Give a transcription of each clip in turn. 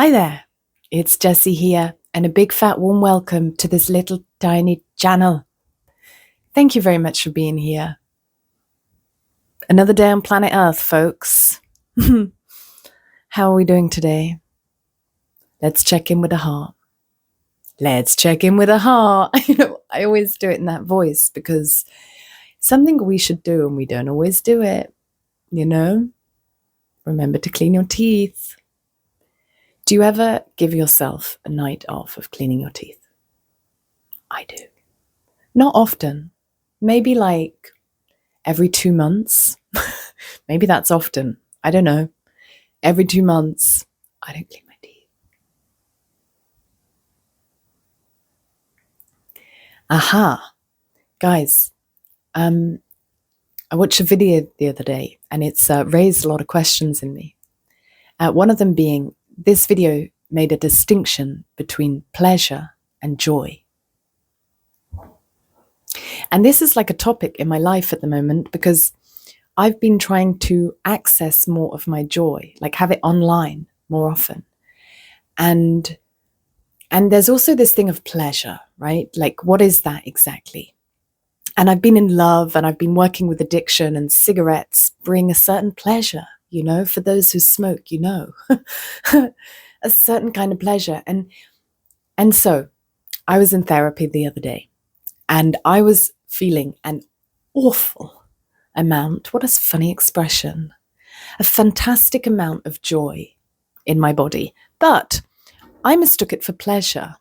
Hi there, it's Jessie here, and a big fat warm welcome to this little tiny channel. Thank you very much for being here. Another day on planet Earth, folks. How are we doing today? Let's check in with the heart. Let's check in with the heart. I always do it in that voice because it's something we should do and we don't always do it, Remember to clean your teeth. Do you ever give yourself a night off of cleaning your teeth? I do. Not often. Maybe like every 2 months. Maybe that's often. I don't know. Every 2 months, I don't clean my teeth. Aha. Guys, I watched a video the other day and it's raised a lot of questions in me. One of them being, this video made a distinction between pleasure and joy. And this is like a topic in my life at the moment because I've been trying to access more of my joy, like have it online more often. And there's also this thing of pleasure, right? Like, what is that exactly? And I've been in love and I've been working with addiction, and cigarettes bring a certain pleasure, for those who smoke, a certain kind of pleasure. And so I was in therapy the other day and I was feeling an awful amount, what a funny expression, a fantastic amount of joy in my body, but I mistook it for pleasure.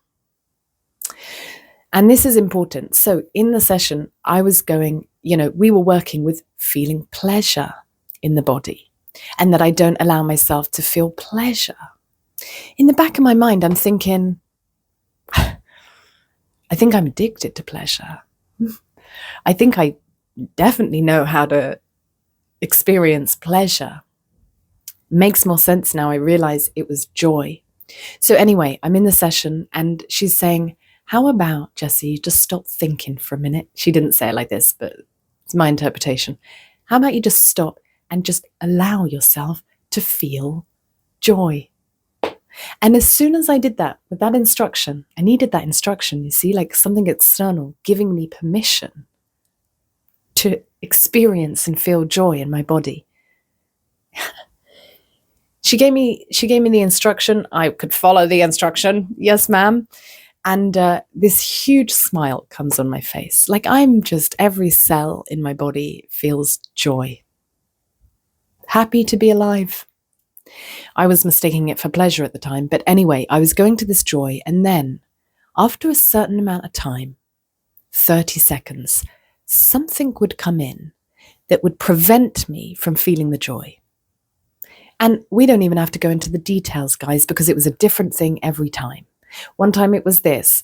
And this is important. So in the session, I was going, we were working with feeling pleasure in the body and that I don't allow myself to feel pleasure. In the back of my mind, I'm thinking, I think I'm addicted to pleasure. I think I definitely know how to experience pleasure. Makes more sense now. I realize it was joy. So anyway, I'm in the session and she's saying, how about, Jessie, just stop thinking for a minute? She didn't say it like this, but it's my interpretation. How about you just stop and just allow yourself to feel joy? And as soon as I did that, with that instruction, I needed that instruction, you see, like something external giving me permission to experience and feel joy in my body. She gave me the instruction. I could follow the instruction. Yes, ma'am. And this huge smile comes on my face. Like every cell in my body feels joy. Happy to be alive. I was mistaking it for pleasure at the time. But anyway, I was going to this joy. And then after a certain amount of time, 30 seconds, something would come in that would prevent me from feeling the joy. And we don't even have to go into the details, guys, because it was a different thing every time. One time it was this.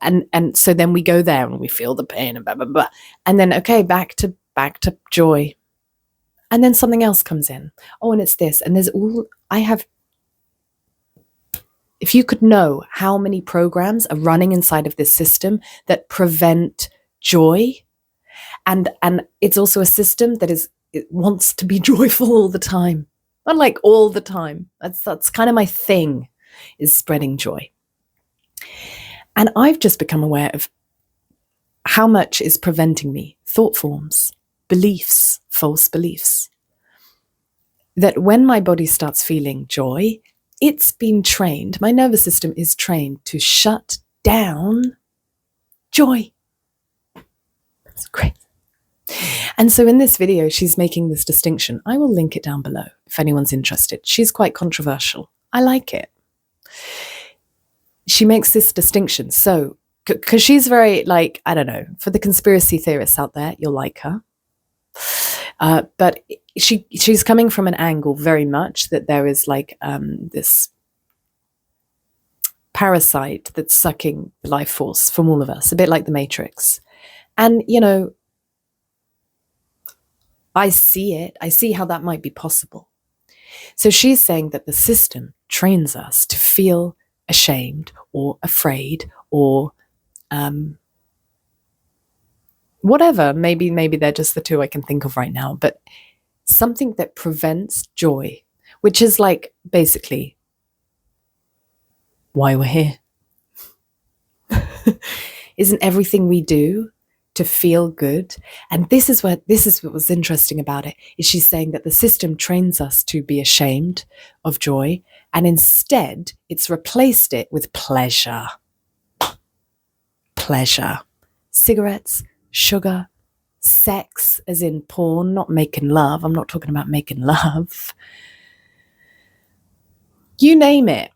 And so then we go there and we feel the pain and blah, blah, blah. And then, okay, back to joy. And then something else comes in. Oh, and it's this. And if you could know how many programs are running inside of this system that prevent joy, and it's also a system that it wants to be joyful all the time. Not like all the time. That's kind of my thing, is spreading joy. And I've just become aware of how much is preventing me. Thought forms, beliefs, false beliefs. That when my body starts feeling joy, it's been trained, my nervous system is trained to shut down joy. That's great. And so in this video, she's making this distinction. I will link it down below if anyone's interested. She's quite controversial. I like it. She makes this distinction. So, because she's very I don't know, for the conspiracy theorists out there, you'll like her. But she's coming from an angle very much that there is this parasite that's sucking the life force from all of us, a bit like the Matrix. And, I see it. I see how that might be possible. So she's saying that the system trains us to feel ashamed or afraid or whatever. Maybe they're just the two I can think of right now, but something that prevents joy, which is basically why we're here. Isn't everything we do to feel good? And this is what was interesting about it, is she's saying that the system trains us to be ashamed of joy, and instead it's replaced it with pleasure. Pleasure. Cigarettes, sugar, sex, as in porn, not making love. I'm not talking about making love. You name it.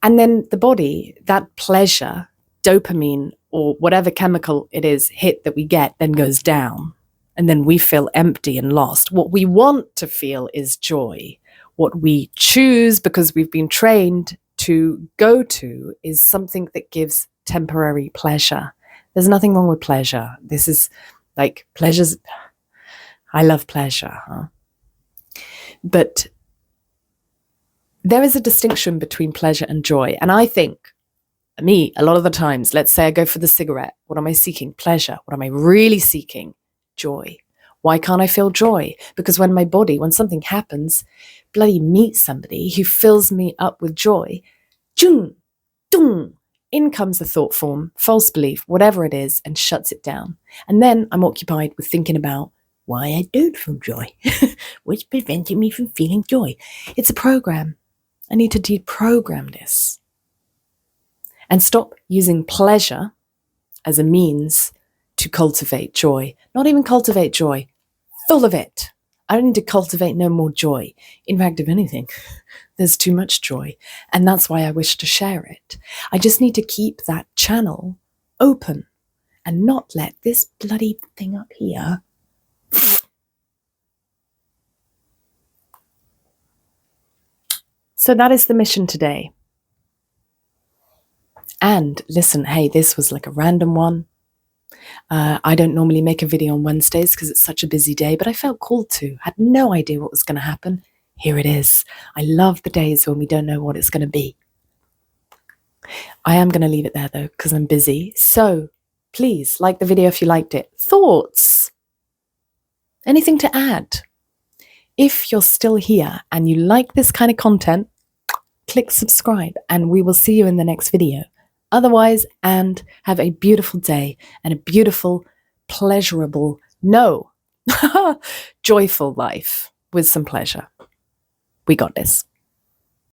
And then the body, that pleasure, dopamine or whatever chemical it is hit that we get, then goes down. And then we feel empty and lost. What we want to feel is joy. What we choose, because we've been trained to go to, is something that gives temporary pleasure. There's nothing wrong with pleasure. This is like pleasures. I love pleasure, huh? But there is a distinction between pleasure and joy. And I think, a lot of the times, let's say I go for the cigarette. What am I seeking? Pleasure. What am I really seeking? Joy. Why can't I feel joy? Because when something happens, bloody meet somebody who fills me up with joy, dung, dung, in comes the thought form, false belief, whatever it is, and shuts it down. And then I'm occupied with thinking about why I don't feel joy. What's preventing me from feeling joy? It's a program. I need to deprogram this and stop using pleasure as a means to cultivate joy. Not even cultivate joy, full of it. I don't need to cultivate no more joy. In fact, if anything, there's too much joy. And that's why I wish to share it. I just need to keep that channel open and not let this bloody thing up here. So that is the mission today. And listen, hey, this was like a random one. I don't normally make a video on Wednesdays because it's such a busy day, but I felt called to. Had no idea what was going to happen. Here it is. I love the days when we don't know what it's going to be. I am going to leave it there though, because I'm busy. So please like the video if you liked it. Thoughts? Anything to add? If you're still here and you like this kind of content, click subscribe and we will see you in the next video. Otherwise, and have a beautiful day and a beautiful, pleasurable, joyful life with some pleasure. We got this.